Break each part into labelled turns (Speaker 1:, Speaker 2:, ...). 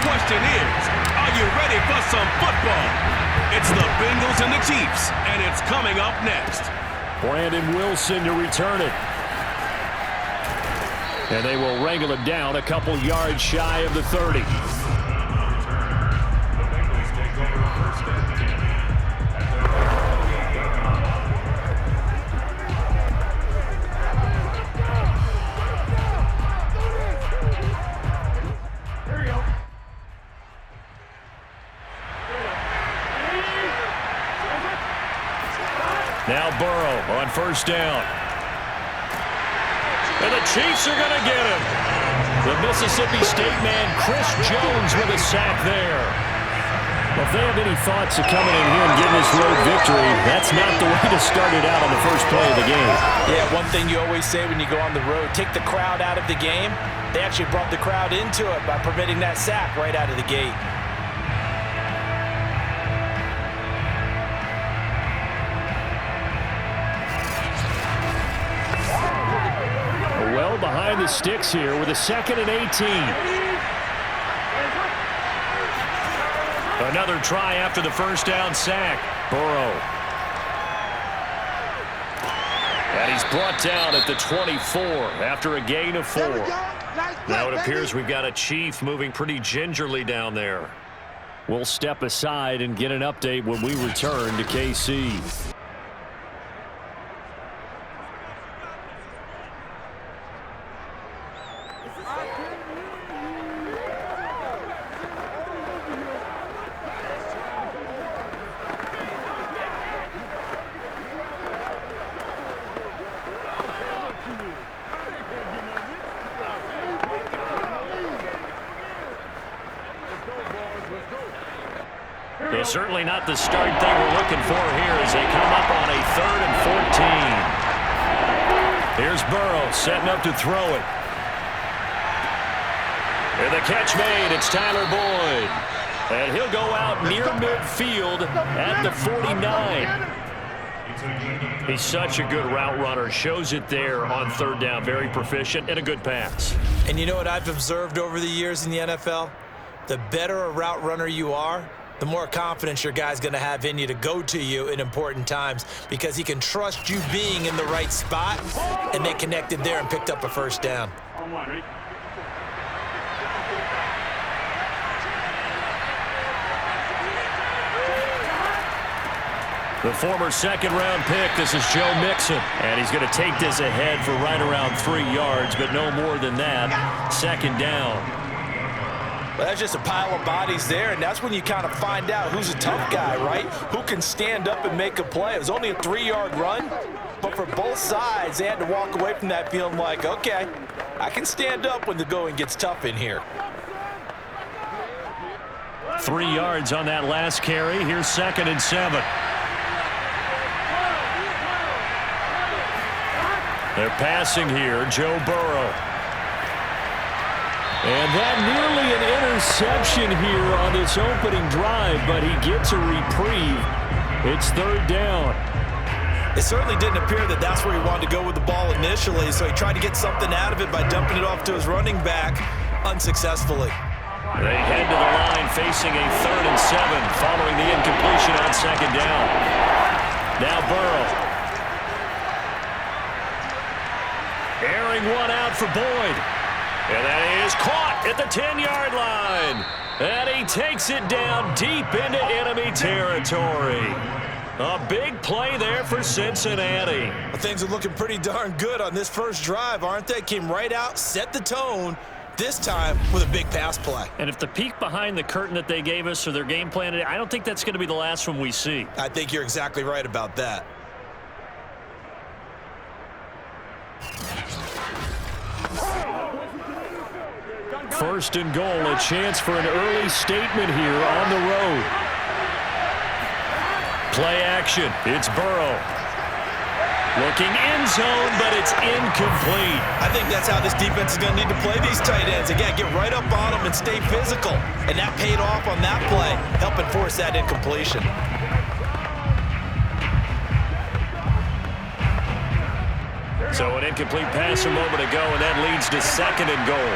Speaker 1: question is, are you ready for some football? It's the Bengals and the Chiefs, and it's coming up next.
Speaker 2: Brandon Wilson to return it. And they will wrangle it down a couple yards shy of the 30. Now Burrow on first down. And the Chiefs are going to get him. The Mississippi State man, Chris Jones, with a sack there. Well, if they have any thoughts of coming in here and getting this road victory, that's not the way to start it out on the first play of the game.
Speaker 3: Yeah, one thing you always say when you go on the road, take the crowd out of the game. They actually brought the crowd into it by permitting that sack right out of the gate.
Speaker 2: Well behind the sticks here with a 2nd and 18. Another try after the first down sack. Burrow. And he's brought down at the 24 after a gain of 4. Now it appears we've got a Chief moving pretty gingerly down there. We'll step aside and get an update when we return to KC. Well, certainly not the start they were looking for here as they come up on a 3rd and 14. Here's Burrow setting up to throw it. And the catch made. It's Tyler Boyd. And he'll go out near midfield at the 49. He's such a good route runner. Shows it there on 3rd down. Very proficient and a good pass.
Speaker 3: And you know what I've observed over the years in the NFL? The better a route runner you are, the more confidence your guy's going to have in you to go to you in important times because he can trust you being in the right spot, and they connected there and picked up a first down.
Speaker 2: The former 2nd-round pick, this is Joe Mixon, and he's going to take this ahead for right around 3 yards, but no more than that. 2nd down.
Speaker 3: Well, that's just a pile of bodies there, and that's when you kind of find out who's a tough guy, right? Who can stand up and make a play. It was only a 3-yard run, but for both sides, they had to walk away from that feeling like, okay, I can stand up when the going gets tough in here.
Speaker 2: 3 yards on that last carry. Here's 2nd and 7. They're passing here, Joe Burrow. And that nearly an interception here on this opening drive, but he gets a reprieve. It's 3rd down.
Speaker 3: It certainly didn't appear that that's where he wanted to go with the ball initially, so he tried to get something out of it by dumping it off to his running back unsuccessfully.
Speaker 2: They head to the line facing a 3rd and 7 following the incompletion on 2nd down. Now Burrow. Airing one out for Boyd. And that is caught at the 10-yard line. And he takes it down deep into enemy territory. A big play there for Cincinnati.
Speaker 3: Well, things are looking pretty darn good on this first drive, aren't they? Came right out, set the tone, this time with a big pass play.
Speaker 2: And if the peek behind the curtain that they gave us or their game plan, I don't think that's going to be the last one we see.
Speaker 3: I think you're exactly right about that.
Speaker 2: First and goal, a chance for an early statement here on the road. Play action, it's Burrow. Looking end zone, but it's incomplete.
Speaker 3: I think that's how this defense is going to need to play these tight ends. Again, get right up on them and stay physical. And that paid off on that play, helping force that incompletion.
Speaker 2: So an incomplete pass a moment ago, and that leads to 2nd and goal.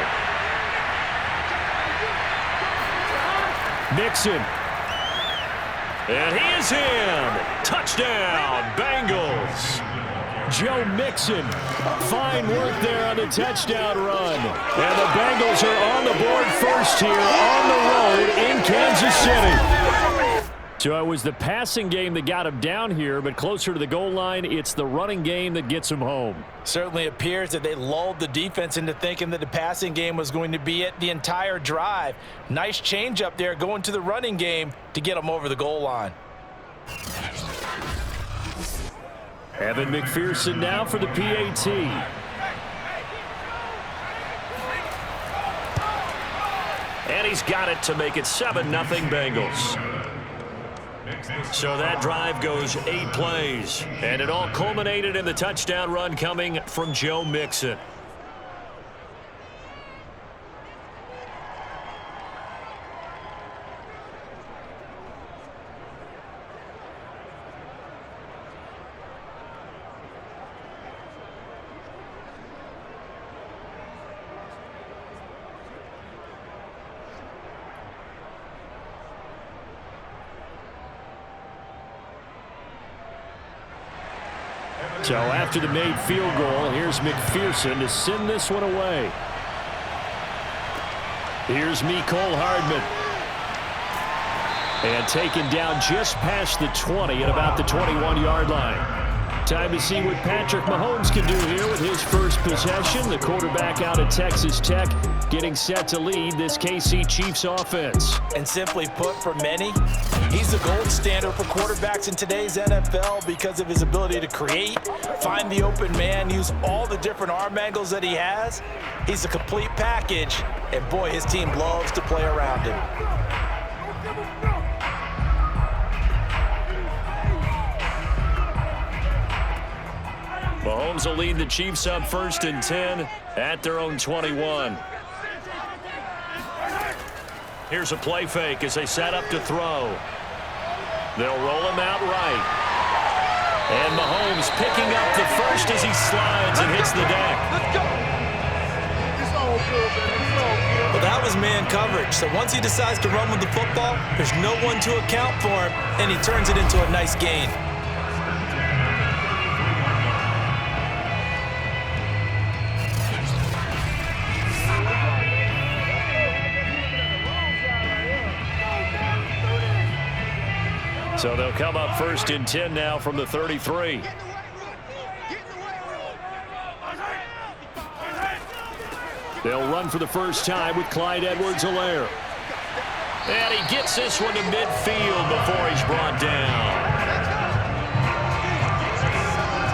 Speaker 2: Mixon. And he is in. Touchdown, Bengals. Joe Mixon. Fine work there on the touchdown run. And the Bengals are on the board first here on the road in Kansas City. So it was the passing game that got him down here, but closer to the goal line, it's the running game that gets him home.
Speaker 3: Certainly appears that they lulled the defense into thinking that the passing game was going to be it the entire drive. Nice change up there going to the running game to get them over the goal line.
Speaker 2: Evan McPherson now for the PAT. And he's got it to make it 7-0 Bengals. So that drive goes 8 plays. And it all culminated in the touchdown run coming from Joe Mixon. So after the made field goal, here's McPherson to send this one away. Here's Mecole Hardman. And taken down just past the 20 at about the 21-yard line. Time to see what Patrick Mahomes can do here with his first possession. The quarterback out of Texas Tech getting set to lead this KC Chiefs offense.
Speaker 3: And simply put, for many, he's the gold standard for quarterbacks in today's NFL because of his ability to create, find the open man, use all the different arm angles that he has. He's a complete package, and boy, his team loves to play around him.
Speaker 2: Mahomes will lead the Chiefs up 1st and 10 at their own 21. Here's a play fake as they set up to throw. They'll roll him out right. And Mahomes picking up the first as he slides and hits the deck.
Speaker 3: Well, that was man coverage. So once he decides to run with the football, there's no one to account for him, and he turns it into a nice gain.
Speaker 2: So they'll come up 1st and 10 now from the 33. They'll run for the first time with Clyde Edwards-Helaire. And he gets this one to midfield before he's brought down.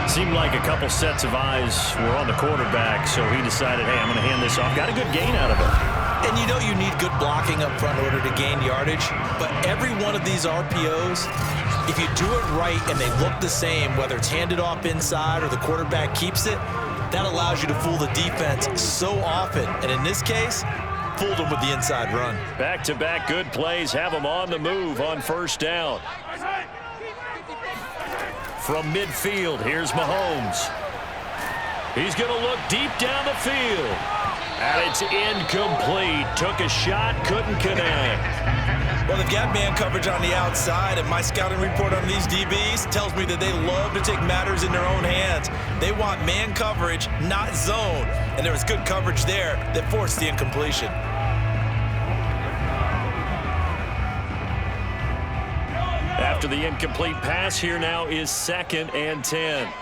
Speaker 2: Seemed like a couple sets of eyes were on the quarterback, so he decided, hey, I'm going to hand this off. Got a good gain out of it.
Speaker 3: And you know you need good blocking up front in order to gain yardage, but every one of these RPOs, if you do it right and they look the same, whether it's handed off inside or the quarterback keeps it, that allows you to fool the defense so often. And in this case, fooled them with the inside run.
Speaker 2: Back-to-back good plays have them on the move on 1st down. From midfield, here's Mahomes. He's going to look deep down the field. And it's incomplete. Took a shot, couldn't connect.
Speaker 3: Well, they've got man coverage on the outside, and my scouting report on these DBs tells me that they love to take matters in their own hands. They want man coverage, not zone. And there was good coverage there that forced the incompletion.
Speaker 2: After the incomplete pass, here now is 2nd and 10.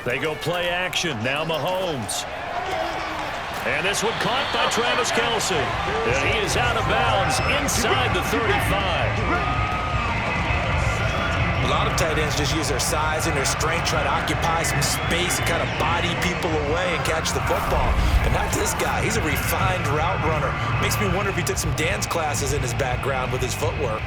Speaker 2: They go play action. Now Mahomes. And this one caught by Travis Kelce. And he is out of bounds inside the 35.
Speaker 3: A lot of tight ends just use their size and their strength, try to occupy some space and kind of body people away and catch the football. But not this guy. He's a refined route runner. Makes me wonder if he took some dance classes in his background with his footwork.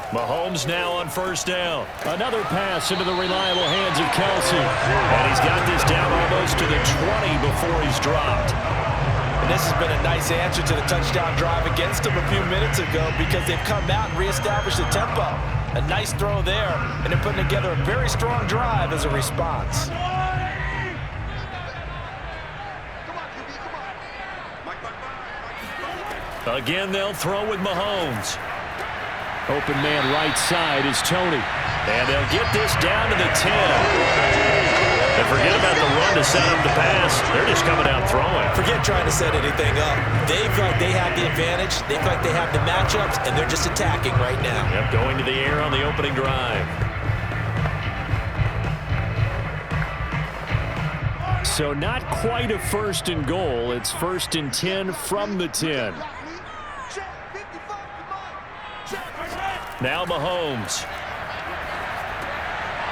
Speaker 2: Mahomes now on 1st down. Another pass into the reliable hands of Kelce. And he's got this down almost to the 20 before he's dropped.
Speaker 3: And this has been a nice answer to the touchdown drive against them a few minutes ago because they've come out and reestablished the tempo. A nice throw there, and they're putting together a very strong drive as a response.
Speaker 2: Again, they'll throw with Mahomes. Open man right side is Tony. And they'll get this down to the 10. And forget about the run to set up the pass. They're just coming out throwing.
Speaker 3: Forget trying to set anything up. They feel like they have the advantage. They feel like they have the matchups, and they're just attacking right now.
Speaker 2: Yep, going to the air on the opening drive. So not quite a 1st and goal. It's 1st and 10 from the 10. Now Mahomes.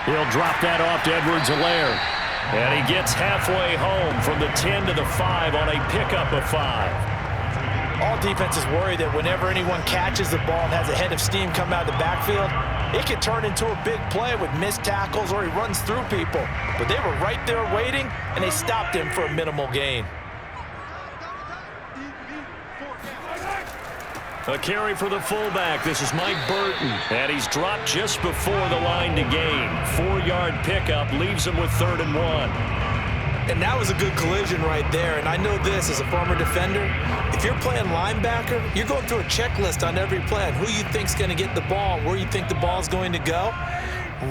Speaker 2: He'll drop that off to Edwards-Helaire. And he gets halfway home from the 10 to the 5 on a pickup of 5.
Speaker 3: All defenses worry that whenever anyone catches the ball and has a head of steam come out of the backfield, it can turn into a big play with missed tackles or he runs through people. But they were right there waiting, and they stopped him for a minimal gain.
Speaker 2: A carry for the fullback. This is Mike Burton. And he's dropped just before the line to gain. 4-yard pickup leaves him with 3rd and 1.
Speaker 3: And that was a good collision right there. And I know this as a former defender. If you're playing linebacker, you're going through a checklist on every play on who you think's going to get the ball, where you think the ball's going to go.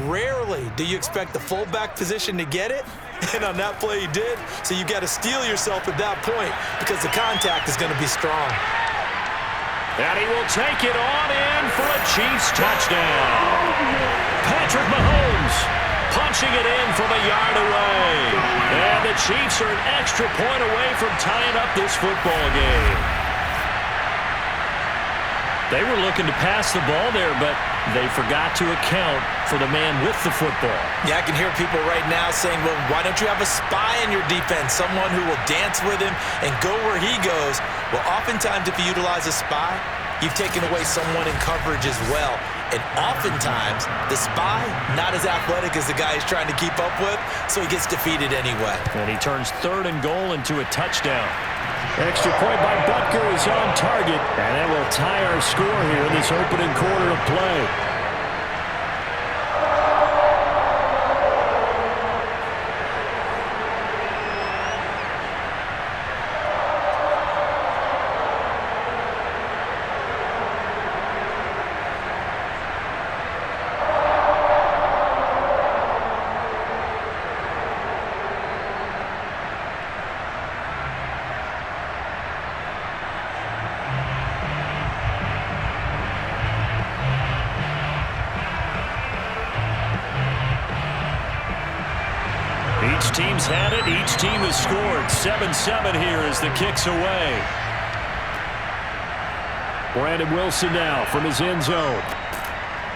Speaker 3: Rarely do you expect the fullback position to get it. And on that play he did. So you got to steel yourself at that point because the contact is going to be strong.
Speaker 2: And he will take it on in for a Chiefs touchdown. Patrick Mahomes punching it in from a yard away. And the Chiefs are an extra point away from tying up this football game. They were looking to pass the ball there, but they forgot to account for the man with the football.
Speaker 3: Yeah, I can hear people right now saying, well, why don't you have a spy in your defense, someone who will dance with him and go where he goes? Well, oftentimes if you utilize a spy, you've taken away someone in coverage as well. And oftentimes, the spy, not as athletic as the guy he's trying to keep up with, so he gets defeated anyway.
Speaker 2: And he turns 3rd and goal into a touchdown. Extra point by Butker is on target, and that will tie our score here in this opening quarter of play. Each team's had it. Each team has scored. 7-7 here as the kick's away. Brandon Wilson now from his end zone.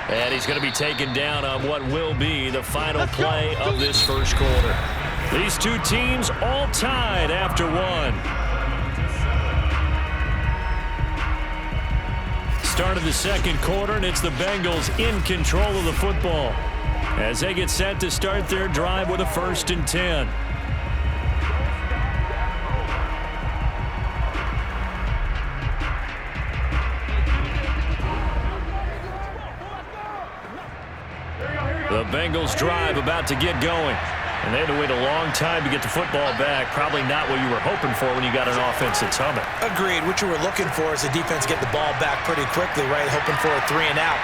Speaker 2: And he's going to be taken down on what will be the final play of this first quarter. These two teams all tied after one. Start of the second quarter, and it's the Bengals in control of the football as they get set to start their drive with a 1st and 10. The Bengals drive about to get going. And they had to wait a long time to get the football back. Probably not what you were hoping for when you got an offense that's humming.
Speaker 3: Agreed. What you were looking for is the defense get the ball back pretty quickly, right? Hoping for a 3 and out.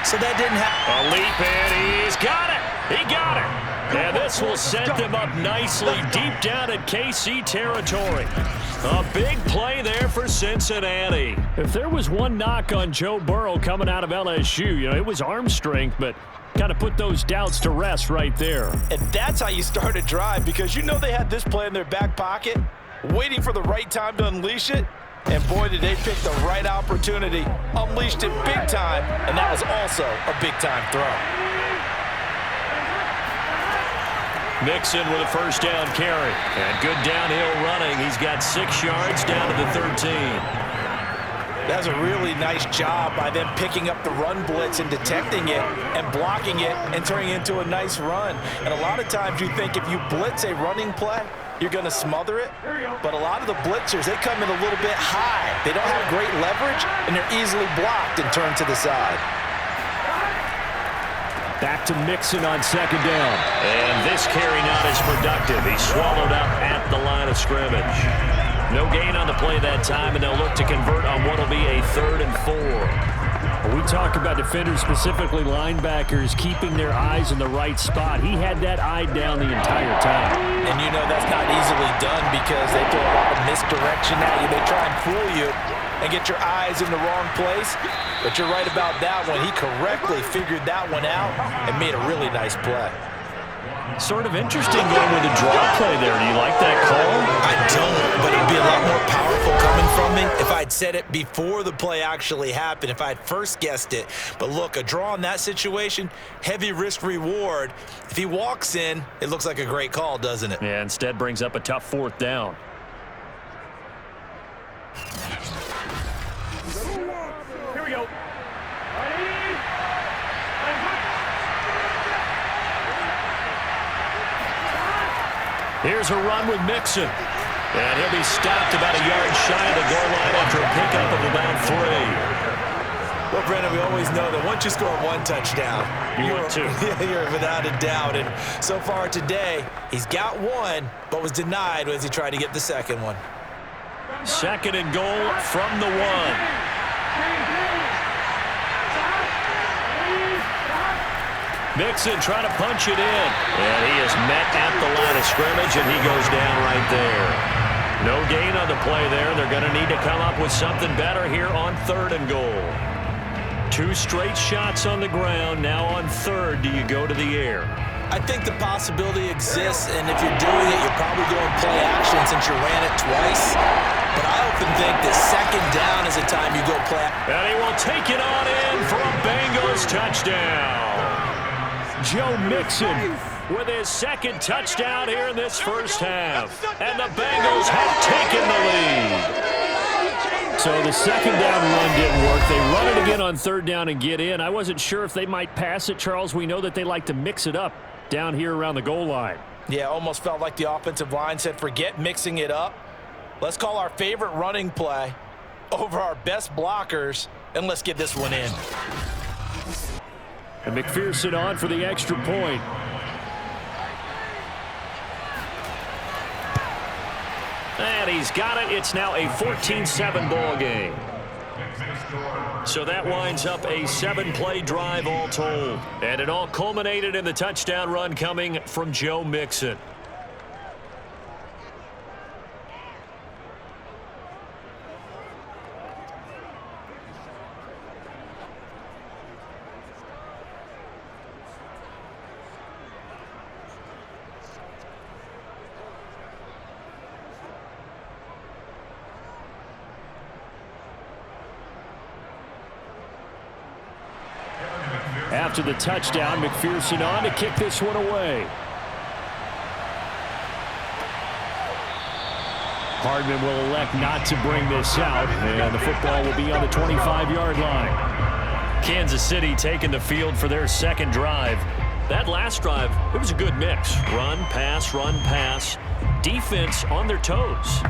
Speaker 3: So that didn't happen.
Speaker 2: A leap, and he's got it. He got it. And this will set them up nicely deep down at KC territory. A big play there for Cincinnati. If there was one knock on Joe Burrow coming out of LSU, it was arm strength, but kind of put those doubts to rest right there.
Speaker 3: And that's how you start a drive, because they had this play in their back pocket, waiting for the right time to unleash it. And boy, did they pick the right opportunity. Unleashed it big time, and that was also a big-time throw.
Speaker 2: Mixon with a first down carry. And good downhill running. He's got 6 yards down to the 13.
Speaker 3: That's a really nice job by them picking up the run blitz and detecting it and blocking it and turning it into a nice run. And a lot of times you think if you blitz a running play, you're going to smother it. But a lot of the blitzers, they come in a little bit high. They don't have great leverage, and they're easily blocked and turned to the side.
Speaker 2: Back to Mixon on second down. And this carry not as productive. He's swallowed up at the line of scrimmage. No gain on the play that time, and they'll look to convert on what will be a 3rd and 4.
Speaker 4: We talk about defenders, specifically linebackers, keeping their eyes in the right spot. He had that eye down the entire time.
Speaker 3: And you know that's not easily done because they throw a lot of misdirection at you. They try and fool you and get your eyes in the wrong place. But you're right about that one. He correctly figured that one out and made a really nice play.
Speaker 2: Sort of interesting going with a draw play there. Do you like that call?
Speaker 3: I don't, but it'd be a lot more powerful coming from me if I'd said it before the play actually happened, if I'd first guessed it. But look, a draw in that situation, heavy risk reward. If he walks in, it looks like a great call, doesn't it?
Speaker 2: Yeah, instead brings up a tough 4th down.
Speaker 4: Here we go.
Speaker 2: Here's a run with Mixon. And he'll be stopped about a yard shy of the goal line after a pickup of about 3.
Speaker 3: Well, Brandon, we always know that once you score one touchdown,
Speaker 2: you want 2.
Speaker 3: You're without a doubt. And so far today, he's got one, but was denied as he tried to get the second one.
Speaker 2: 2nd and goal from the 1. Mixon trying to punch it in. And he is met at the line of scrimmage, and he goes down right there. No gain on the play there. They're going to need to come up with something better here on 3rd and goal. 2 straight shots on the ground. Now on 3rd, do you go to the air?
Speaker 3: I think the possibility exists, and if you're doing it, you're probably going play action since you ran it twice. But I often think that 2nd down is the time you go play.
Speaker 2: And he will take it on in for a Bengals touchdown. Joe Mixon with his 2nd touchdown here in this first half. And the Bengals have taken the lead.
Speaker 4: So the 2nd down run didn't work. They run it again on 3rd down and get in. I wasn't sure if they might pass it, Charles. We know that they like to mix it up down here around the goal line.
Speaker 3: Yeah, almost felt like the offensive line said, forget mixing it up. Let's call our favorite running play over our best blockers, and let's get this one in.
Speaker 4: And McPherson on for the extra point.
Speaker 2: And he's got it. It's now a 14-7 ball game. So that winds up a 7-play drive all told. And it all culminated in the touchdown run coming from Joe Mixon.
Speaker 4: After the touchdown, McPherson on to kick this one away. Hardman will elect not to bring this out, and the football will be on the 25-yard line.
Speaker 2: Kansas City taking the field for their 2nd drive. That last drive, it was a good mix. Run, pass, defense on their toes.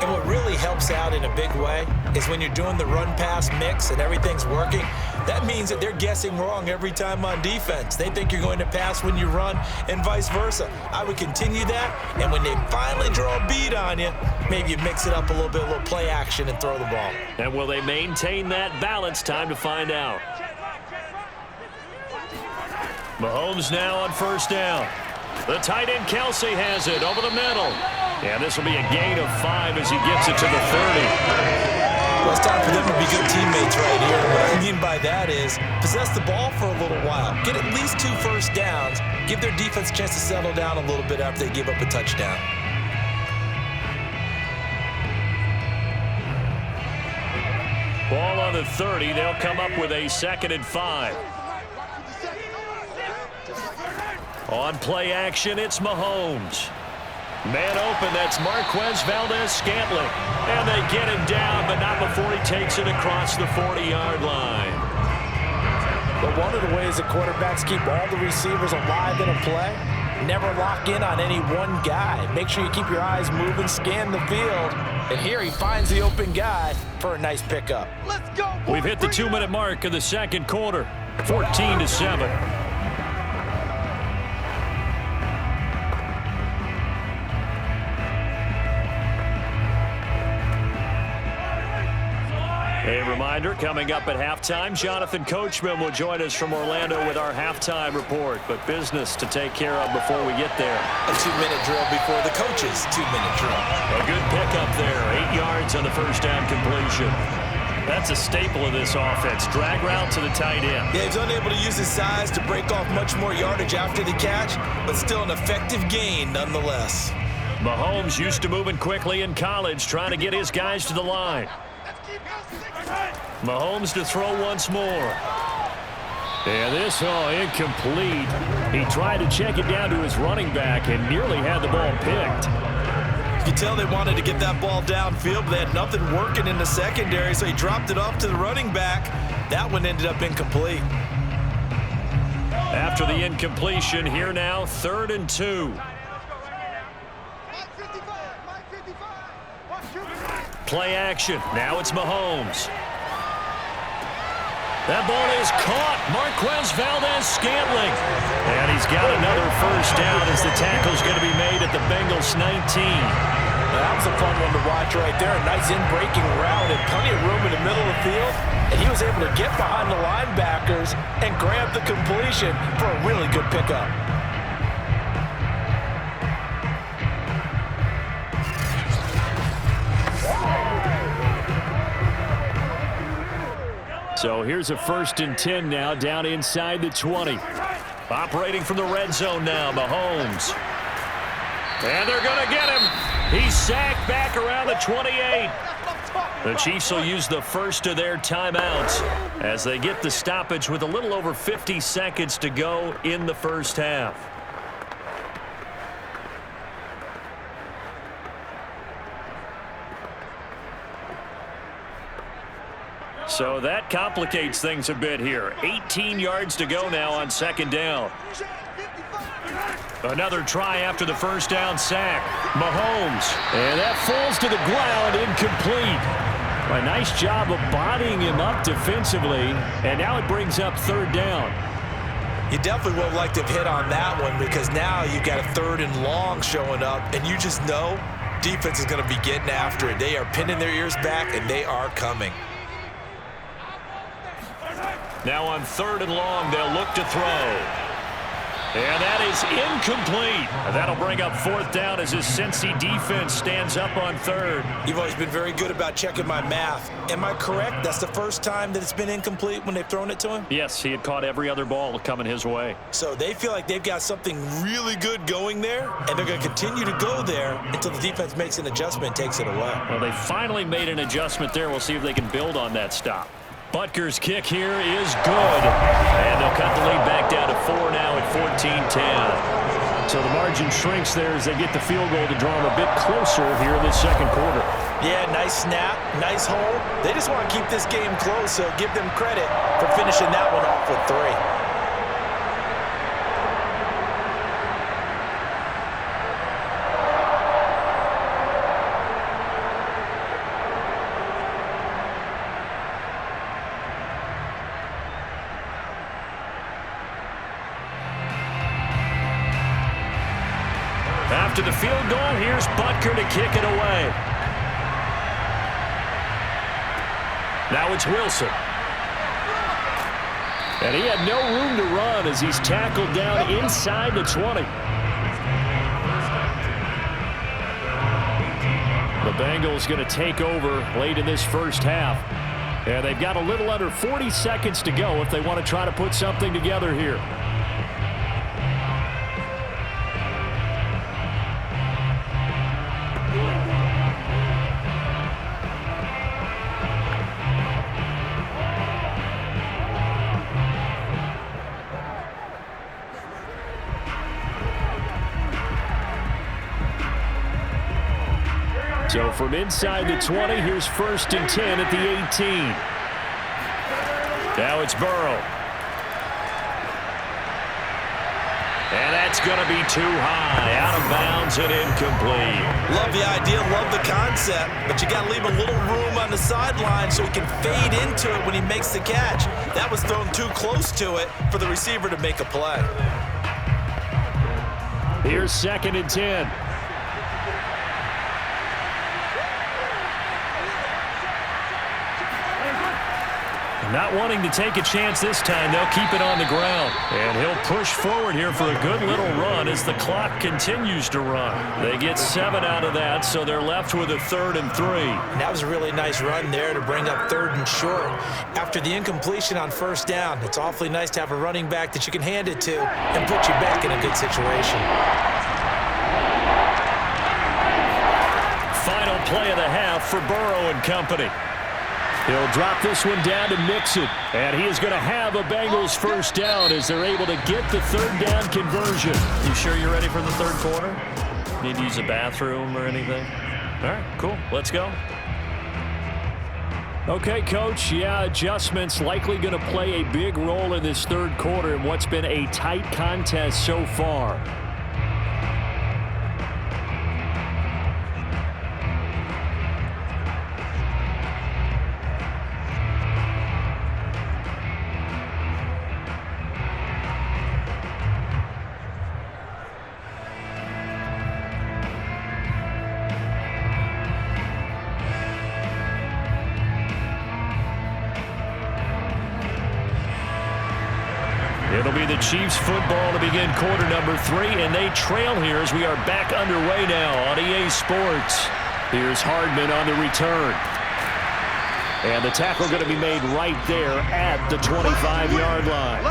Speaker 3: And what really helps out in a big way is when you're doing the run-pass mix and everything's working, that means that they're guessing wrong every time on defense. They think you're going to pass when you run and vice versa. I would continue that, and when they finally draw a beat on you, maybe you mix it up a little bit, a little play action and throw the ball.
Speaker 2: And will they maintain that balance? Time to find out. Mahomes now on 1st down. The tight end Kelsey has it over the middle. And this will be a gain of 5 as he gets it to the 30.
Speaker 3: Well, it's time for them to be good teammates right here. What I mean by that is possess the ball for a little while. Get at least 2 first downs. Give their defense a chance to settle down a little bit after they give up a touchdown.
Speaker 2: Ball on the 30. They'll come up with a 2nd and 5. On play action, it's Mahomes. Man open, that's Marquez Valdez-Scantling. And they get him down, but not before he takes it across the 40-yard line.
Speaker 3: But one of the ways the quarterbacks keep all the receivers alive in a play, never lock in on any one guy. Make sure you keep your eyes moving, scan the field. And here he finds the open guy for a nice pickup.
Speaker 5: Let's go, boys.
Speaker 2: We've hit the 2-minute mark of the second quarter. 14-7. A reminder, coming up at halftime, Jonathan Coachman will join us from Orlando with our halftime report. But business to take care of before we get there.
Speaker 3: A 2-minute drill before the coach's 2-minute drill.
Speaker 2: A good pickup there. 8 yards on the first down completion. That's a staple of this offense. Drag route to the tight end.
Speaker 3: Yeah, he's unable to use his size to break off much more yardage after the catch, but still an effective gain nonetheless.
Speaker 2: Mahomes used to moving quickly in college, trying to get his guys to the line. Mahomes to throw once more. And this, incomplete. He tried to check it down to his running back and nearly had the ball picked.
Speaker 3: You can tell they wanted to get that ball downfield, but they had nothing working in the secondary, so he dropped it off to the running back. That one ended up incomplete.
Speaker 2: After the incompletion, here now, 3rd and 2. Play action. Now it's Mahomes. That ball is caught. Marquez Valdez-Scantling. And he's got another first down as the tackle's going to be made at the Bengals 19.
Speaker 3: That was a fun one to watch right there. A nice in-breaking route and plenty of room in the middle of the field. And he was able to get behind the linebackers and grab the completion for a really good pickup.
Speaker 2: So here's a 1st and 10 now, down inside the 20. Operating from the red zone now, Mahomes. And they're going to get him. He's sacked back around the 28. The Chiefs will use the first of their timeouts as they get the stoppage with a little over 50 seconds to go in the first half. So that complicates things a bit here. 18 yards to go now on 2nd down. Another try after the first down sack. Mahomes. And that falls to the ground, incomplete. A nice job of bodying him up defensively. And now it brings up 3rd down.
Speaker 3: You definitely would have liked to have hit on that one because now you've got a 3rd and long showing up. And you just know defense is going to be getting after it. They are pinning their ears back, and they are coming.
Speaker 2: Now on 3rd and long, they'll look to throw. And that is incomplete. That'll bring up 4th down as his Cincy defense stands up on 3rd.
Speaker 3: You've always been very good about checking my math. Am I correct? That's the first time that it's been incomplete when they've thrown it to him?
Speaker 2: Yes, he had caught every other ball coming his way.
Speaker 3: So they feel like they've got something really good going there, and they're going to continue to go there until the defense makes an adjustment and takes it away.
Speaker 2: Well, they finally made an adjustment there. We'll see if they can build on that stop. Butker's kick here is good. And they'll cut the lead back down to 4 now at 14-10. So the margin shrinks there as they get the field goal to draw them a bit closer here in the second quarter.
Speaker 3: Yeah, nice snap, nice hole. They just want to keep this game close, so give them credit for finishing that one off with 3.
Speaker 2: After the field goal, here's Butker to kick it away. Now it's Wilson. And he had no room to run as he's tackled down inside the 20. The Bengals going to take over late in this first half. And they've got a little under 40 seconds to go if they want to try to put something together here. So from inside the 20, here's 1st and 10 at the 18. Now it's Burrow. And that's going to be too high, out of bounds and incomplete.
Speaker 3: Love the idea, love the concept, but you got to leave a little room on the sideline so he can fade into it when he makes the catch. That was thrown too close to it for the receiver to make a play.
Speaker 4: Here's 2nd and 10. Not wanting to take a chance this time, they'll keep it on the ground. And he'll push forward here for a good little run as the clock continues to run. They get 7 out of that, so they're left with a 3rd and 3.
Speaker 3: That was a really nice run there to bring up 3rd and short. After the incompletion on 1st down, it's awfully nice to have a running back that you can hand it to and put you back in a good situation.
Speaker 4: Final play of the half for Burrow and company. He'll drop this one down to Mixon, and he is going to have a Bengals 1st down as they're able to get the 3rd down conversion. You sure you're ready for the 3rd quarter? Need to use a bathroom or anything? All right, cool. Let's go. Okay, Coach, yeah, adjustments likely going to play a big role in this 3rd quarter in what's been a tight contest so far. It'll be the Chiefs football to begin quarter number 3, and they trail here as we are back underway now on EA Sports. Here's Hardman on the return. And the tackle going to be made right there at the 25-yard line.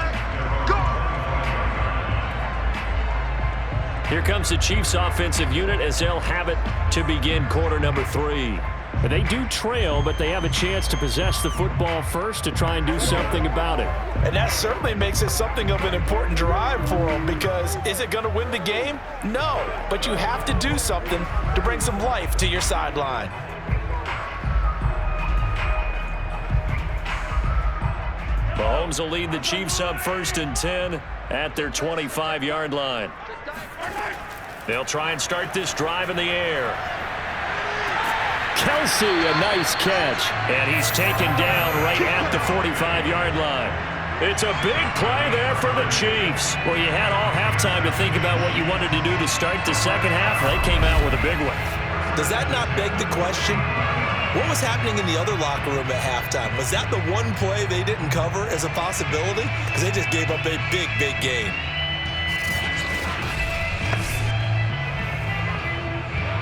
Speaker 4: Here comes the Chiefs offensive unit as they'll have it to begin quarter number 3. And they do trail, but they have a chance to possess the football first to try and do something about it.
Speaker 3: And that certainly makes it something of an important drive for them, because is it going to win the game? No, but you have to do something to bring some life to your sideline.
Speaker 2: Mahomes will lead the Chiefs up 1st and 10 at their 25-yard line. They'll try and start this drive in the air.
Speaker 4: Kelsey, a nice catch.
Speaker 2: And he's taken down right at the 45-yard line. It's a big play there for the Chiefs.
Speaker 4: Well, you had all halftime to think about what you wanted to do to start the second half. They came out with a big one.
Speaker 3: Does that not beg the question? What was happening in the other locker room at halftime? Was that the one play they didn't cover as a possibility? Because they just gave up a big, big gain.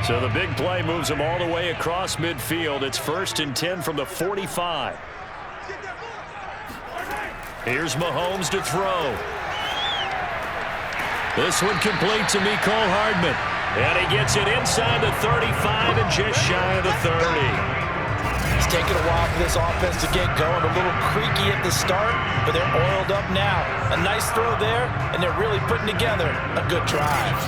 Speaker 2: So the big play moves them all the way across midfield. It's 1st and 10 from the 45. Here's Mahomes to throw. This one complete to Mecole Hardman. And he gets it inside the 35 and just shy of the 30.
Speaker 3: It's taken a while for this offense to get going. A little creaky at the start, but they're oiled up now. A nice throw there, and they're really putting together a good drive.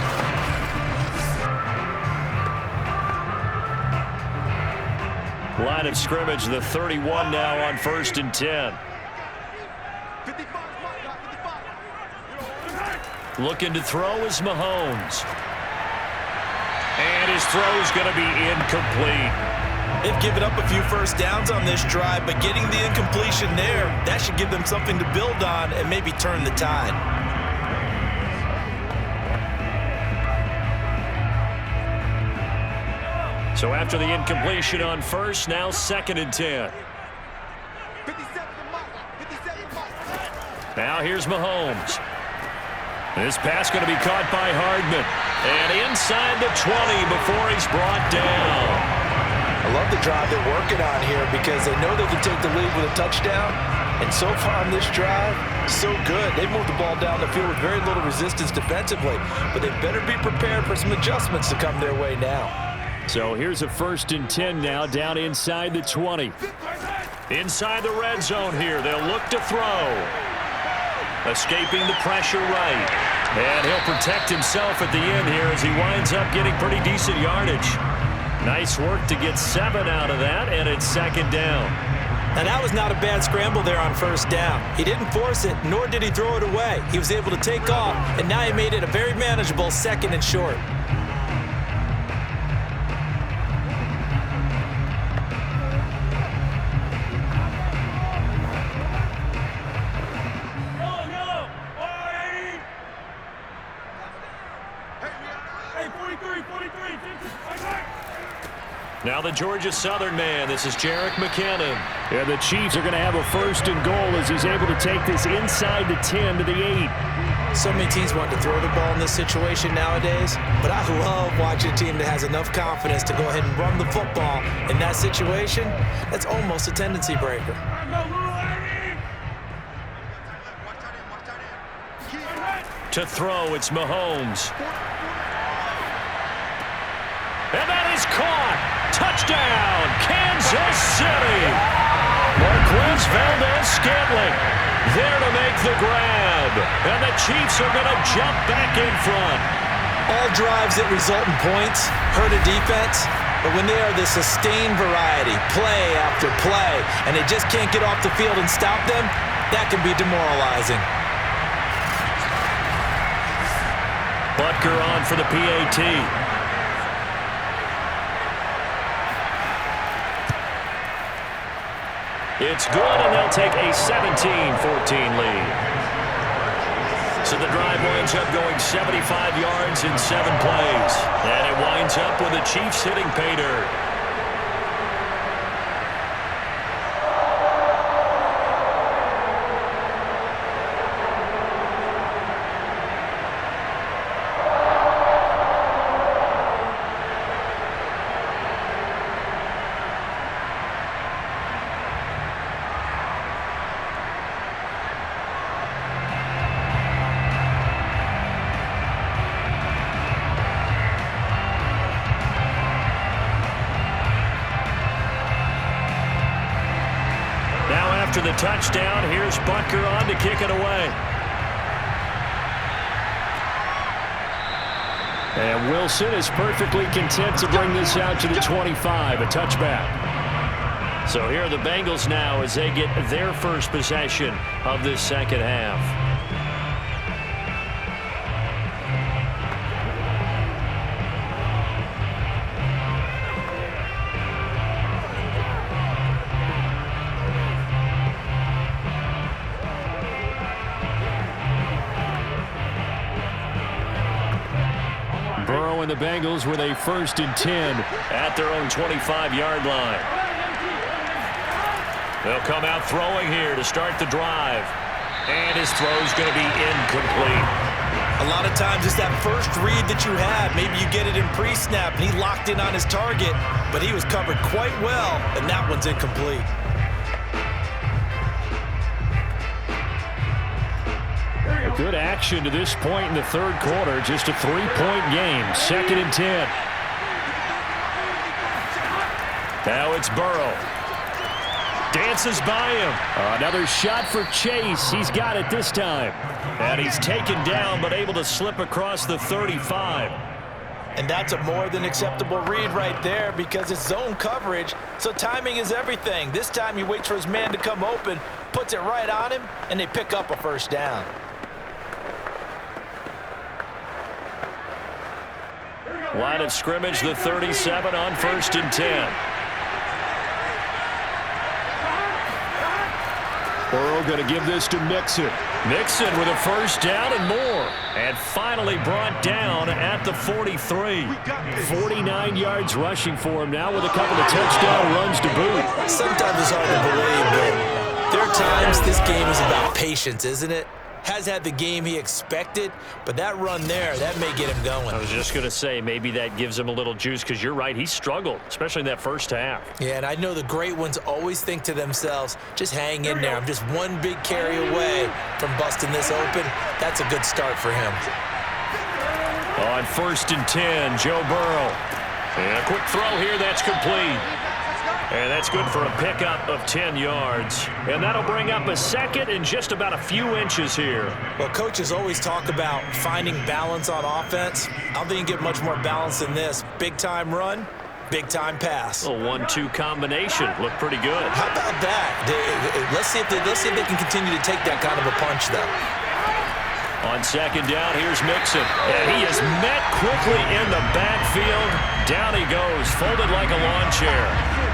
Speaker 2: Line of scrimmage, the 31 now on 1st and 10. Looking to throw is Mahomes. And his throw is going to be incomplete.
Speaker 3: They've given up a few 1st downs on this drive, but getting the incompletion there, that should give them something to build on and maybe turn the tide.
Speaker 2: So after the incompletion on 1st, now 2nd and 10. Now here's Mahomes. This pass going to be caught by Hardman. And inside the 20 before he's brought down.
Speaker 3: I love the drive they're working on here because they know they can take the lead with a touchdown. And so far on this drive, so good. They've moved the ball down the field with very little resistance defensively. But they better be prepared for some adjustments to come their way now.
Speaker 4: So here's a 1st and 10 now down inside the 20.
Speaker 2: Inside the red zone here. They'll look to throw. Escaping the pressure right. And he'll protect himself at the end here as he winds up getting pretty decent yardage. Nice work to get 7 out of that, and it's 2nd down.
Speaker 3: Now, that was not a bad scramble there on first down. He didn't force it, nor did he throw it away. He was able to take off, and now he made it a very manageable 2nd and short.
Speaker 2: Now the Georgia Southern man. This is Jerick McKinnon.
Speaker 4: And the Chiefs are going to have a 1st and goal as he's able to take this inside the 10 to the 8.
Speaker 3: So many teams want to throw the ball in this situation nowadays, but I love watching a team that has enough confidence to go ahead and run the football. In that situation, that's almost a tendency breaker.
Speaker 2: To throw, it's Mahomes. And that is caught. Touchdown, Kansas City. Marquez Valdez-Scantling there to make the grab. And the Chiefs are going to jump back in front.
Speaker 3: All drives that result in points hurt a defense, but when they are the sustained variety, play after play, and they just can't get off the field and stop them, that can be demoralizing.
Speaker 2: Butker on for the PAT. It's good, and they'll take a 17-14 lead. So the drive winds up going 75 yards in 7 plays. And it winds up with the Chiefs hitting pay dirt. After the touchdown, here's Butker on to kick it away.
Speaker 4: And Wilson is perfectly content to bring this out to the 25, a touchback.
Speaker 2: So here are the Bengals now as they get their first possession of this second half.
Speaker 4: And the Bengals with a 1st and 10
Speaker 2: at their own 25-yard line. They'll come out throwing here to start the drive. And his throw's going to be incomplete.
Speaker 3: A lot of times it's that first read that you have. Maybe you get it in pre-snap, and he locked in on his target, but he was covered quite well, and that one's incomplete.
Speaker 4: Good action to this point in the 3rd quarter. Just a 3-point game. 2nd and 10.
Speaker 2: Now it's Burrow. Dances by him.
Speaker 4: Another shot for Chase. He's got it this time.
Speaker 2: And he's taken down, but able to slip across the 35.
Speaker 3: And that's a more than acceptable read right there because it's zone coverage, so timing is everything. This time he waits for his man to come open, puts it right on him, and they pick up a 1st down.
Speaker 2: Line of scrimmage, the 37 on 1st and 10.
Speaker 4: Burrow going to give this to Mixon.
Speaker 2: Mixon with a 1st down and more. And finally brought down at the 43.
Speaker 4: 49 yards rushing for him now with a couple of touchdown runs to boot.
Speaker 3: Sometimes it's hard to believe, but there are times this game is about patience, isn't it? Has had the game he expected, but that run there, that may get him going.
Speaker 2: I was just going to say, maybe that gives him a little juice because you're right, he struggled, especially in that 1st half.
Speaker 3: Yeah, and I know the great ones always think to themselves, just hang in there. I'm just one big carry away from busting this open. That's a good start for him.
Speaker 2: On 1st and 10, Joe Burrow. And a quick throw here, that's complete. And that's good for a pickup of 10 yards. And that'll bring up a 2nd and just about a few inches here.
Speaker 3: Well, coaches always talk about finding balance on offense. I don't think you can get much more balance than this. Big-time run, Big-time pass.
Speaker 2: A 1-2 combination. Looked pretty good.
Speaker 3: How about that? Let's see if they can continue to take that kind of a punch, though.
Speaker 2: On second down, here's Mixon. And he is met quickly in the backfield. Down he goes, folded like a lawn chair.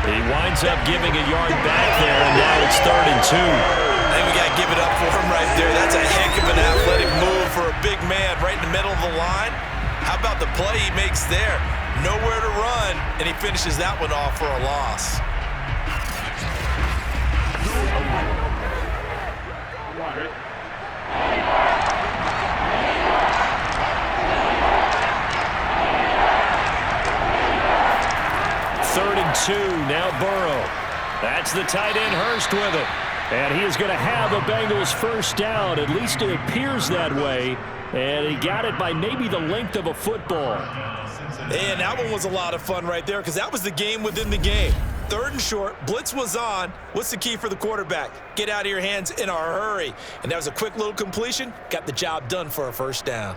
Speaker 2: He winds up giving a yard back there, and now it's 3rd and 2.
Speaker 3: I think we got to give it up for him right there. That's a heck of an athletic move for a big man right in the middle of the line. How about the play he makes there? Nowhere to run, and he finishes that one off for a loss.
Speaker 2: Third and 2, now Burrow. That's the tight end Hurst with it. And he is going to have a Bengals first down. At least it appears that way. And he got it by maybe the length of a football.
Speaker 3: And that one was a lot of fun right there because that was the game within the game. 3rd and short, blitz was on. What's the key for the quarterback? Get out of your hands in a hurry. And that was a quick little completion. Got the job done for a first down.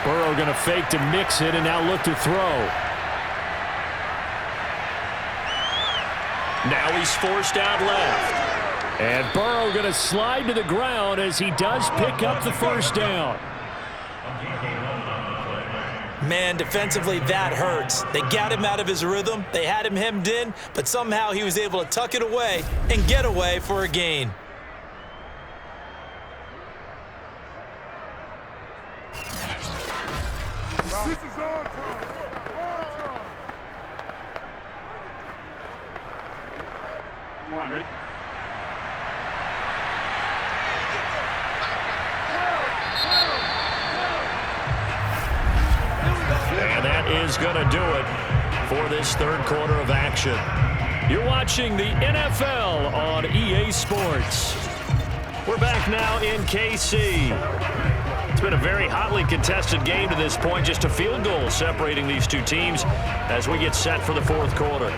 Speaker 2: Burrow going to fake to mix it and now look to throw. Now he's forced out left. And Burrow going to slide to the ground as he does pick up the first down.
Speaker 3: Man, defensively, that hurts. They got him out of his rhythm. They had him hemmed in, but somehow he was able to tuck it away and get away for a gain.
Speaker 5: This is our time. Come on, ready?
Speaker 2: And that is going to do it for this 3rd quarter of action. You're watching the NFL on EA Sports. We're back now in KC. It's been a very hotly contested game to this point. Just a field goal separating these two teams as we get set for the 4th quarter.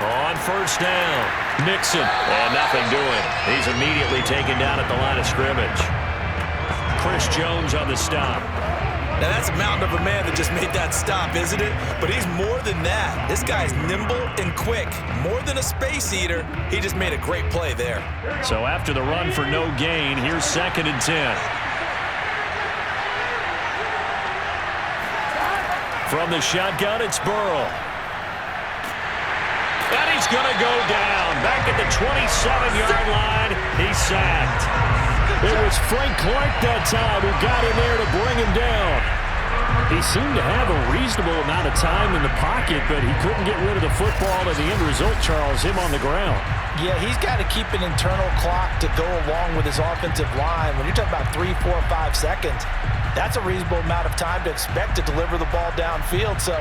Speaker 2: On first down, Mixon. And nothing doing. He's immediately taken down at the line of scrimmage. Chris Jones on the stop.
Speaker 3: Now, that's a mountain of a man that just made that stop, isn't it? But he's more than that. This guy's nimble and quick. More than a space eater, he just made a great play there.
Speaker 2: So after the run for no gain, here's 2nd and 10. From the shotgun, it's Burrow. And he's going to go down. Back at the 27-yard line, he's sacked. It was Frank Clark that time who got in there to bring him down. He seemed to have a reasonable amount of time in the pocket, but he couldn't get rid of the football, and the end result, Charles, him on the ground.
Speaker 3: Yeah, he's got to keep an internal clock to go along with his offensive line. When you're talking about 3, 4, 5 seconds, that's a reasonable amount of time to expect to deliver the ball downfield. So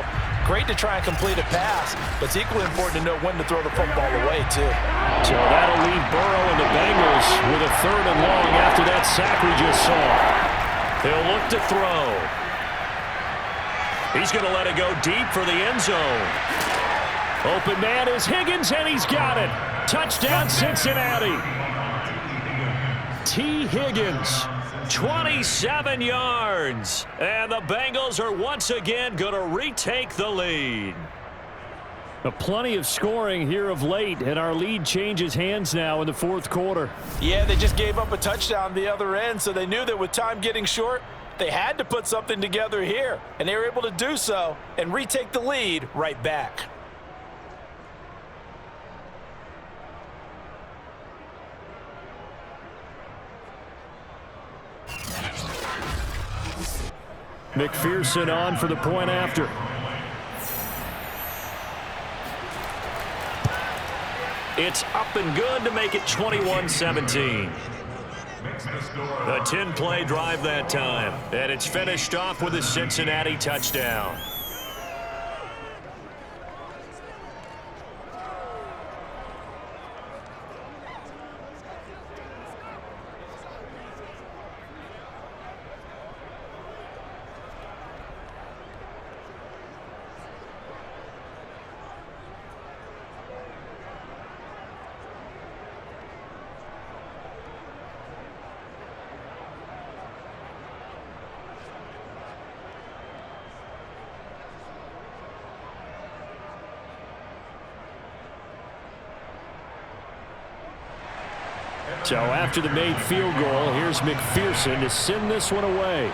Speaker 3: great to try and complete a pass, but it's equally important to know when to throw the football away, too.
Speaker 2: So that'll leave Burrow and the Bengals with a 3rd and long after that sack we just saw. He'll look to throw. He's going to let it go deep for the end zone. Open man is Higgins, and he's got it. Touchdown, Cincinnati. T. Higgins, 27 yards. And the Bengals are once again going to retake the lead. Plenty of scoring here of late, and our lead changes hands now in the 4th quarter.
Speaker 3: Yeah, they just gave up a touchdown the other end, so they knew that with time getting short, they had to put something together here, and they were able to do so and retake the lead right back.
Speaker 2: McPherson on for the point after. It's up and good to make it 21-17. A 10-play drive that time, and it's finished off with a Cincinnati touchdown.
Speaker 4: So after the made field goal, here's McPherson to send this one away.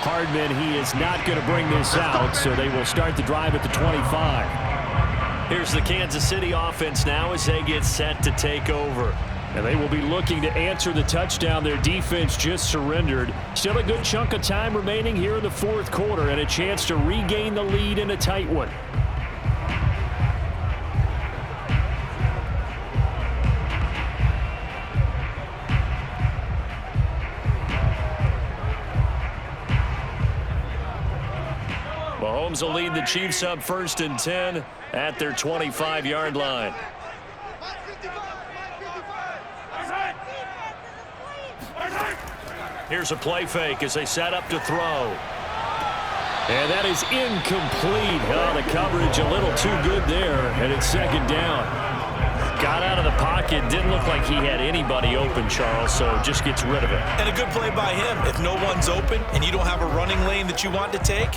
Speaker 4: Hardman, he is not going to bring this out, so they will start the drive at the 25.
Speaker 2: Here's the Kansas City offense now as they get set to take over.
Speaker 4: And they will be looking to answer the touchdown their defense just surrendered. Still a good chunk of time remaining here in the fourth quarter and a chance to regain the lead in a tight one.
Speaker 2: Mahomes will lead the Chiefs up 1st and 10 at their 25-yard line. Here's a play fake as they set up to throw.
Speaker 4: And that is incomplete. Oh, the coverage a little too good there, and it's 2nd down.
Speaker 2: Got out of the pocket. Didn't look like he had anybody open, Charles, so just gets rid of it.
Speaker 3: And a good play by him. If no one's open and you don't have a running lane that you want to take,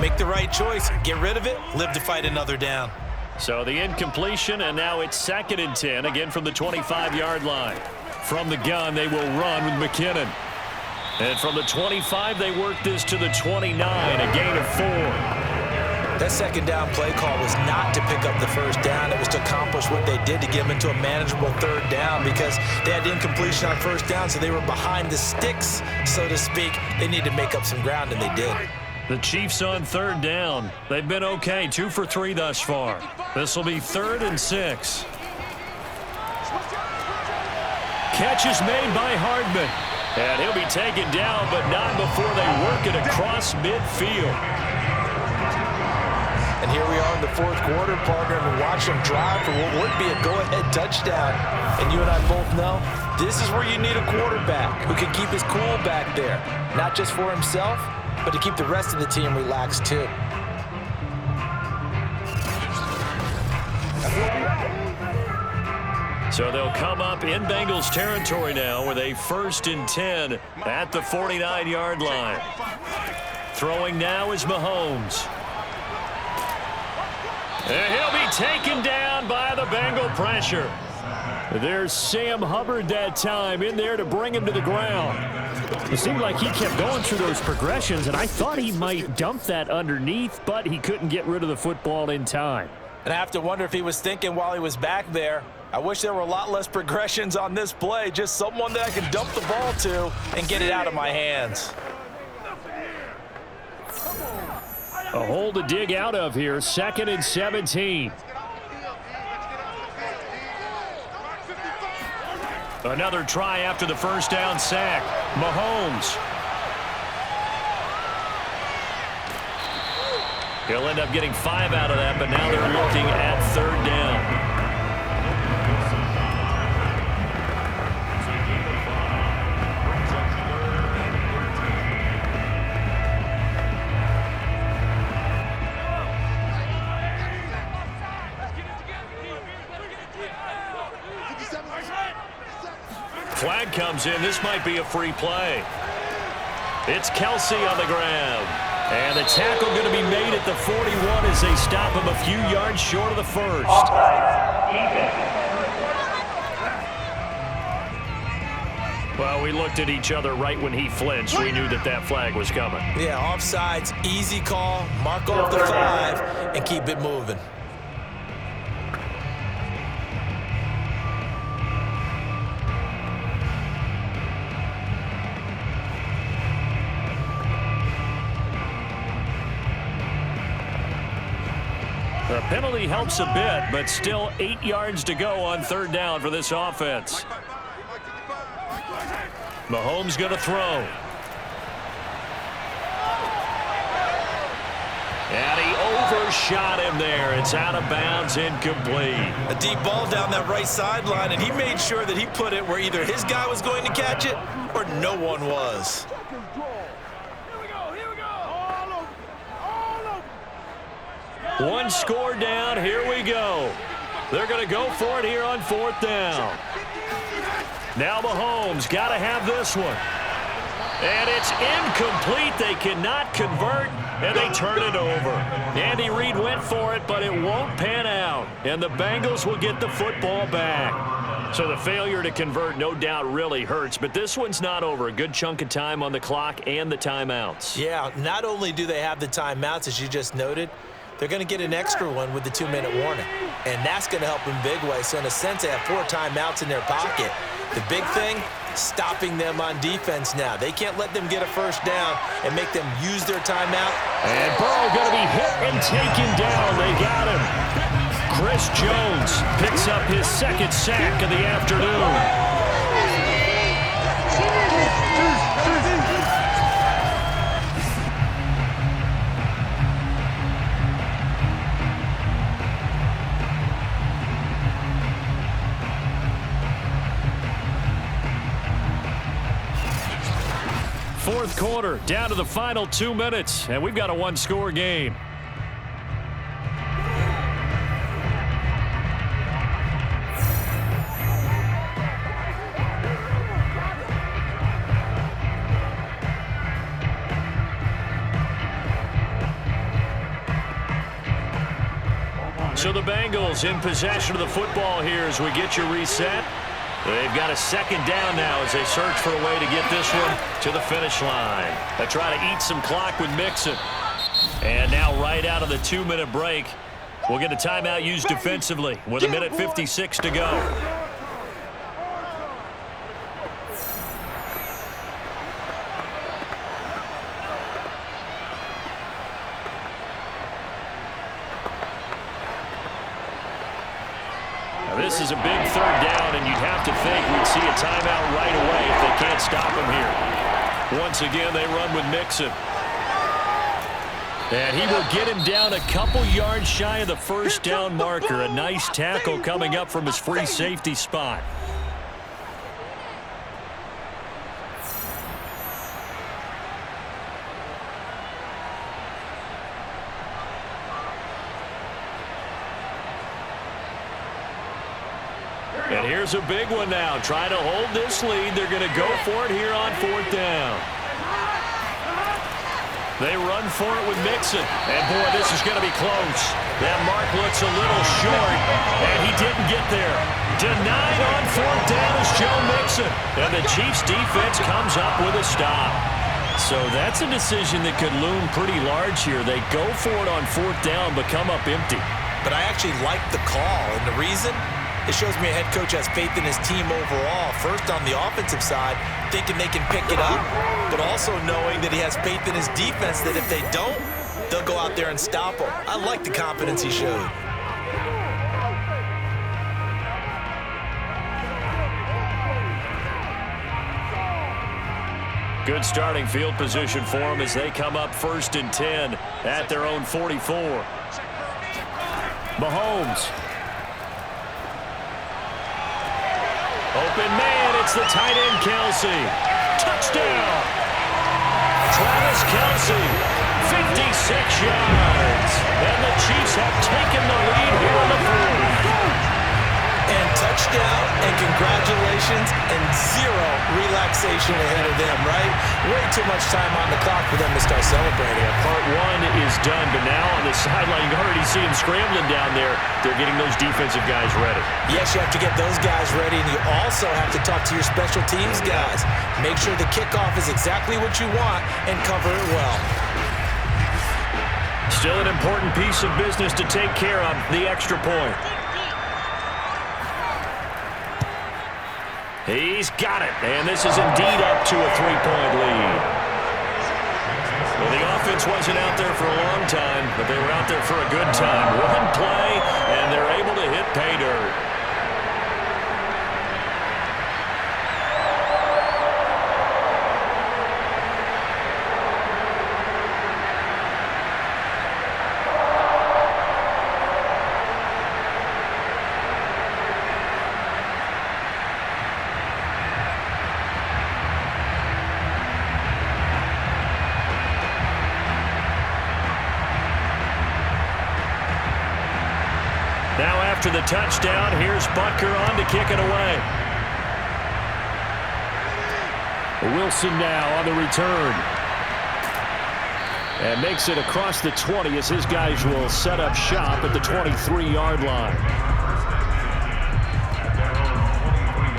Speaker 3: make the right choice. Get rid of it. Live to fight another down.
Speaker 2: So the incompletion, and now it's 2nd and 10, again from the 25-yard line. From the gun, they will run with McKinnon. And from the 25, they work this to the 29, a gain of 4.
Speaker 3: That 2nd down play call was not to pick up the 1st down. It was to accomplish what they did to get them into a manageable 3rd down because they had incompletion on 1st down, so they were behind the sticks, so to speak. They needed to make up some ground, and they did.
Speaker 2: The Chiefs on 3rd down. They've been okay, 2 for 3 thus far. This will be 3rd and 6.
Speaker 4: Catch is made by Hardman.
Speaker 2: And he'll be taken down, but not before they work it across midfield.
Speaker 3: And here we are in the 4th quarter, partner, and watch them drive for what would be a go-ahead touchdown. And you and I both know this is where you need a quarterback who can keep his cool back there. Not just for himself, but to keep the rest of the team relaxed too.
Speaker 2: So they'll come up in Bengals territory now with a 1st and 10 at the 49-yard line. Throwing now is Mahomes. And he'll be taken down by the Bengal pressure.
Speaker 4: There's Sam Hubbard that time in there to bring him to the ground. It seemed like he kept going through those progressions, and I thought he might dump that underneath, but he couldn't get rid of the football in time.
Speaker 3: And I have to wonder if he was thinking while he was back there, I wish there were a lot less progressions on this play, just someone that I can dump the ball to and get it out of my hands.
Speaker 4: A hole to dig out of here, 2nd and 17.
Speaker 2: Another try after the 1st down sack. Mahomes. He'll end up getting 5 out of that, but now they're looking at 3rd down. Flag comes in. This might be a free play. It's Kelsey on the ground. And the tackle going to be made at the 41 as they stop him a few yards short of the 1st. Well, we looked at each other right when he flinched. We knew that that flag was coming.
Speaker 3: Yeah, offsides, easy call, mark off the 5, and keep it moving.
Speaker 2: The penalty helps a bit, but still 8 yards to go on 3rd down for this offense. Mahomes going to throw. And he overshot him there. It's out of bounds, incomplete.
Speaker 3: A deep ball down that right sideline, and he made sure that he put it where either his guy was going to catch it or no one was.
Speaker 2: One score down. Here we go. They're going to go for it here on 4th down. Now Mahomes got to have this one.
Speaker 4: And it's incomplete. They cannot convert, and they turn it over. Andy Reid went for it, but it won't pan out. And the Bengals will get the football back. So the failure to convert no doubt really hurts, but this one's not over. A good chunk of time on the clock and the timeouts.
Speaker 3: Yeah, not only do they have the timeouts, as you just noted, they're going to get an extra one with the 2-minute warning. And that's going to help in big way. So in a sense, they have 4 timeouts in their pocket. The big thing, stopping them on defense now. They can't let them get a first down and make them use their timeout.
Speaker 4: And Burrow going to be hit and taken down. They got him. Chris Jones picks up his second sack of the afternoon. Fourth quarter, down to the final 2 minutes, and we've got a one-score game. So the Bengals in possession of the football here as we get you reset. They've got a second down now as they search for a way to get this one to the finish line. They try to eat some clock with Mixon. And now right out of the 2-minute break, we'll get a timeout used defensively with 1:56 to go. This is a big third down, and you'd have to think we'd see a timeout right away if they can't stop him here. Once again, they run with Mixon. And he will get him down a couple yards shy of the first down marker. A nice tackle coming up from his free safety spot. And here's a big one now. Trying to hold this lead. They're going to go for it here on fourth down. They run for it with Mixon. And, boy, this is going to be close. That mark looks a little short, and he didn't get there. Denied on fourth down is Joe Mixon. And the Chiefs' defense comes up with a stop. So that's a decision that could loom pretty large here. They go for it on fourth down but come up empty.
Speaker 3: But I actually like the call, and the reason? It shows me a head coach has faith in his team overall. First on the offensive side, thinking they can pick it up, but also knowing that he has faith in his defense that if they don't, they'll go out there and stop them. I like the confidence he showed.
Speaker 4: Good starting field position for them as they come up 1st and 10 at their own 44. Mahomes. Open man, it's the tight end, Kelsey. Touchdown! Travis Kelsey, 56 yards. And the Chiefs have taken the lead here in the fourth.
Speaker 3: And touchdown, and congratulations, and zero relaxation ahead of them, right? Way too much time on the clock for them to start celebrating.
Speaker 4: Part one is done, but now on the sideline, you already see them scrambling down there. They're getting those defensive guys ready.
Speaker 3: Yes, you have to get those guys ready, and you also have to talk to your special teams guys. Make sure the kickoff is exactly what you want and cover it well.
Speaker 4: Still an important piece of business to take care of, the extra point. He's got it, and this is indeed up to a 3-point lead. Well, the offense wasn't out there for a long time, but they were out there for a good time. One play, and they're able to hit pay dirt. Now after the touchdown, here's Butker on to kick it away. Wilson now on the return. And makes it across the 20 as his guys will set up shop at the 23-yard line.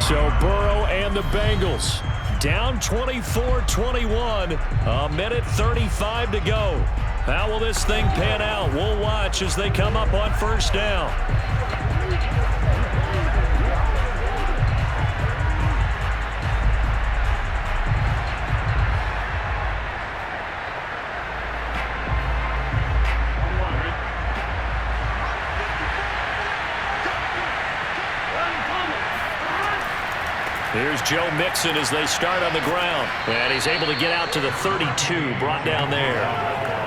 Speaker 4: So Burrow and the Bengals down 24-21. A minute 35 to go. How will this thing pan out? We'll watch as they come up on first down. Here's Joe Mixon as they start on the ground. And he's able to get out to the 32, brought down there.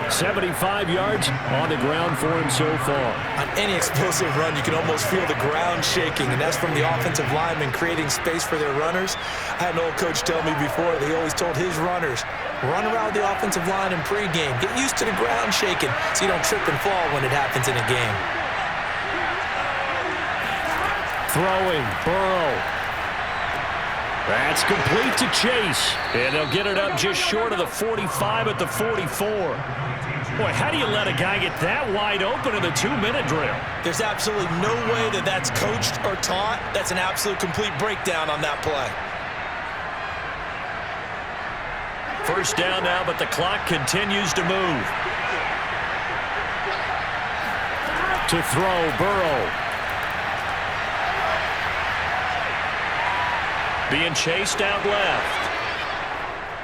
Speaker 4: 75 yards on the ground for him so far.
Speaker 3: On any explosive run, you can almost feel the ground shaking, and that's from the offensive linemen creating space for their runners. I had an old coach tell me before, they always told his runners, run around the offensive line in pregame. Get used to the ground shaking so you don't trip and fall when it happens in a game. Throwing, Burrow.
Speaker 4: That's complete to Chase. And they'll get it up just short of the 45 at the 44. Boy, how do you let a guy get that wide open in the 2-minute drill?
Speaker 3: There's absolutely no way that that's coached or taught. That's an absolute complete breakdown on that play.
Speaker 4: First down now, but the clock continues to move. To throw, Burrow. Being chased out left.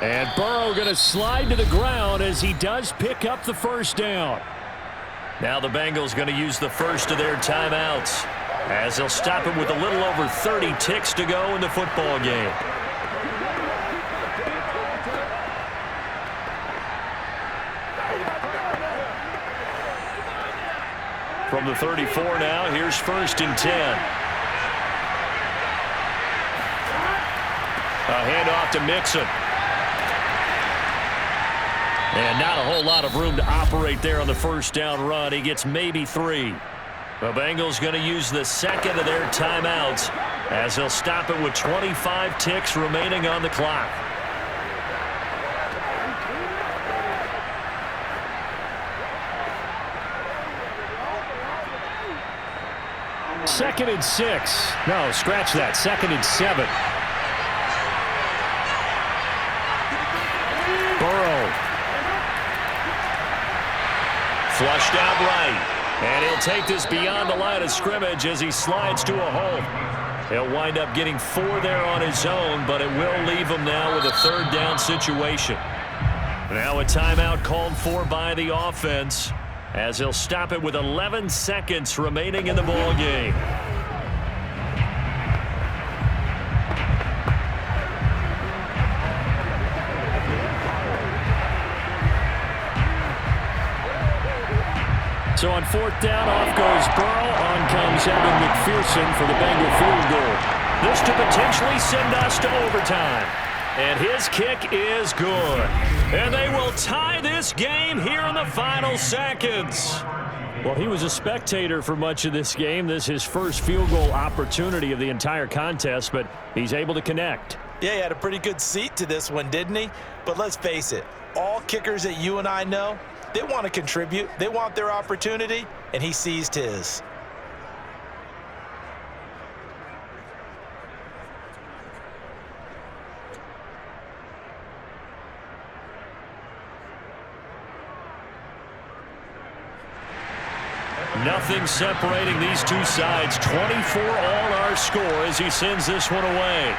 Speaker 4: And Burrow going to slide to the ground as he does pick up the first down. Now the Bengals going to use the first of their timeouts as they'll stop him with a little over 30 ticks to go in the football game. From the 34 now, here's 1st and 10. A handoff to Mixon. And not a whole lot of room to operate there on the first down run. He gets maybe 3. The Bengals going to use the second of their timeouts as they'll stop it with 25 ticks remaining on the clock. Second and 6. No, scratch that. 2nd and 7. Burrow. Flushed out right. And he'll take this beyond the line of scrimmage as he slides to a hole. He'll wind up getting 4 there on his own, but it will leave him now with a 3rd down situation. Now a timeout called for by the offense as he'll stop it with 11 seconds remaining in the ball game. So on 4th down, off goes Burrow. On comes Evan McPherson for the Bengal field goal. This to potentially send us to overtime. And his kick is good. And they will tie this game here in the final seconds. Well, he was a spectator for much of this game. This is his first field goal opportunity of the entire contest, but he's able to connect.
Speaker 3: Yeah, he had a pretty good seat to this one, didn't he? But let's face it, all kickers that you and I know, they want to contribute. They want their opportunity, and he seized his.
Speaker 4: Nothing separating these two sides. 24 all our score as he sends this one away.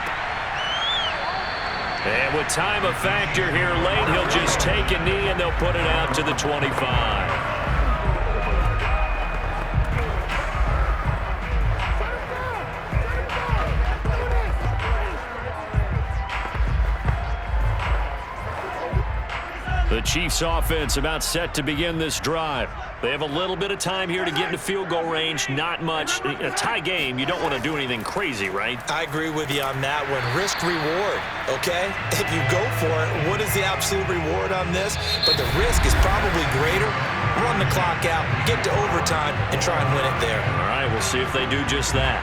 Speaker 4: And with time a factor here late, he'll just take a knee and they'll put it out to the 25. The Chiefs offense about set to begin this drive. They have a little bit of time here to get into field goal range. Not much. In a tie game, you don't want to do anything crazy, right?
Speaker 3: I agree with you on that one. Risk reward, okay? If you go for it, what is the absolute reward on this? But the risk is probably greater. Run the clock out, get to overtime, and try and win it there.
Speaker 4: All right, we'll see if they do just that.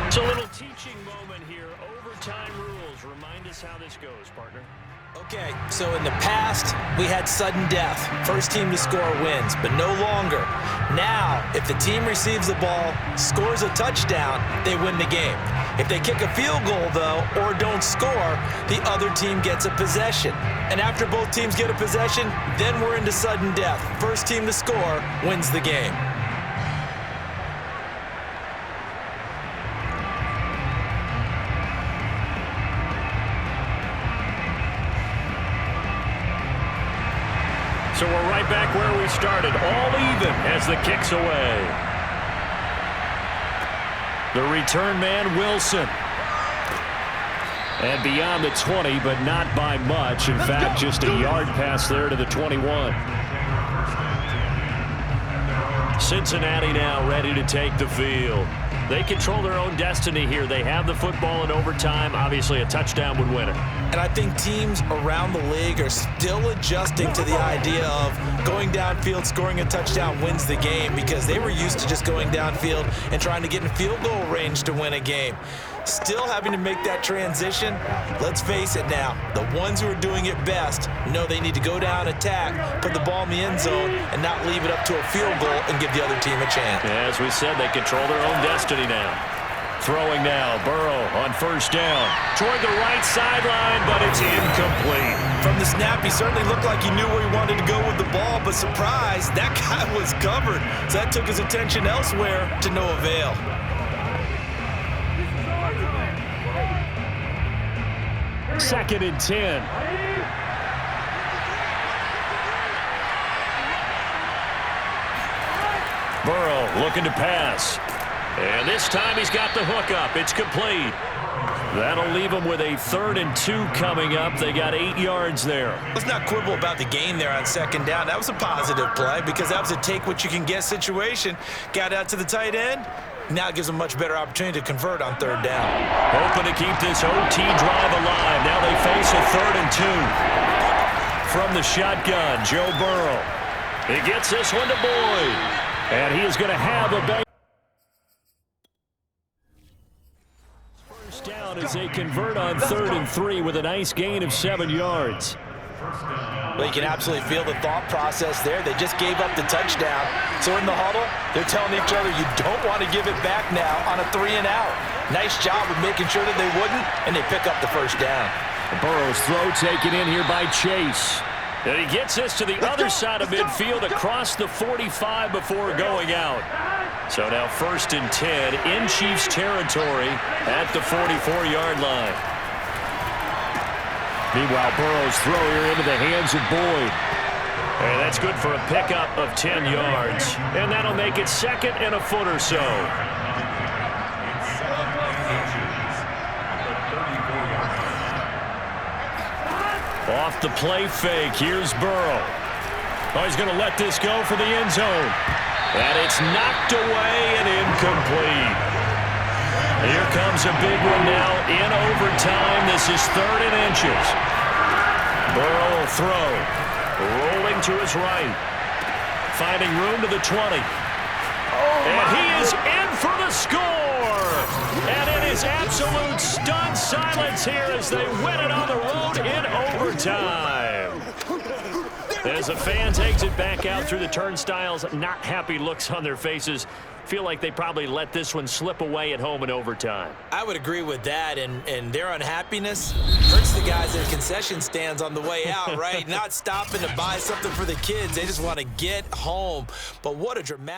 Speaker 4: It's a little teaching moment here. Overtime rules.
Speaker 2: remind us how this goes, partner.
Speaker 3: Okay, so in the past, we had sudden death. First team to score wins, but no longer. Now, if the team receives the ball, scores a touchdown, they win the game. If they kick a field goal, though, or don't score, the other team gets a possession. And after both teams get a possession, then we're into sudden death. First team to score wins the game.
Speaker 2: So we're right back where we started, all even as the kick's away. The return man, Wilson. And beyond the 20, but not by much. In fact, just a yard pass there to the 21. Cincinnati now ready to take the field. They control their own destiny here. They have the football in overtime. Obviously, a touchdown would win it.
Speaker 3: And I think teams around the league are still adjusting to the idea of going downfield, scoring a touchdown wins the game, because they were used to just going downfield and trying to get in field goal range to win a game. Still having to make that transition. Let's face it now, the ones who are doing it best know they need to go down, attack, put the ball in the end zone, and not leave it up to a field goal and give the other team a chance.
Speaker 2: As we said, they control their own destiny now. Throwing now, Burrow on first down. Toward the right sideline, but it's incomplete.
Speaker 3: From the snap, he certainly looked like he knew where he wanted to go with the ball, but surprise, that guy was covered. So that took his attention elsewhere to no avail.
Speaker 4: Second and 10.
Speaker 2: Burrow looking to pass. And this time he's got the hook up. It's complete. That'll leave him with a 3rd and 2 coming up. They got 8 yards there.
Speaker 3: Let's not quibble about the gain there on second down. That was a positive play because that was a take-what-you-can-get situation. Got out to the tight end. Now it gives them a much better opportunity to convert on 3rd down.
Speaker 2: Hoping to keep this OT drive alive. Now they face a 3rd and 2. From the shotgun, Joe Burrow. He gets this one to Boyd.
Speaker 4: And he is going to have a bang. First down as they convert on 3rd and 3 with a nice gain of 7 yards.
Speaker 3: Well, you can absolutely feel the thought process there. They just gave up the touchdown. So in the huddle, they're telling each other, you don't want to give it back now on a 3-and-out. Nice job of making sure that they wouldn't, and they pick up the first down.
Speaker 4: Burrow's throw taken in here by Chase.
Speaker 2: And he gets this to the other side of midfield across the 45 before going out. So now 1st and 10 in Chiefs territory at the 44-yard line.
Speaker 4: Meanwhile, Burrow's throw here into the hands of Boyd.
Speaker 2: And that's good for a pickup of 10 yards. And that'll make it 2nd and a foot or so. Off the play fake, here's Burrow. Oh, he's going to let this go for the end zone. And it's knocked away and incomplete. Here comes a big one now in overtime. This is 3rd and inches. Burrow will throw. Rolling to his right. Finding room to the 20. And he is in for the score. And it is absolute stunned silence here as they win it on the road in overtime. As the fans exit back out through the turnstiles, not happy looks on their faces. Feel like they probably let this one slip away at home in overtime.
Speaker 3: I would agree with that, and their unhappiness hurts the guys at concession stands on the way out, right? Not stopping to buy something for the kids. They just want to get home. But what a dramatic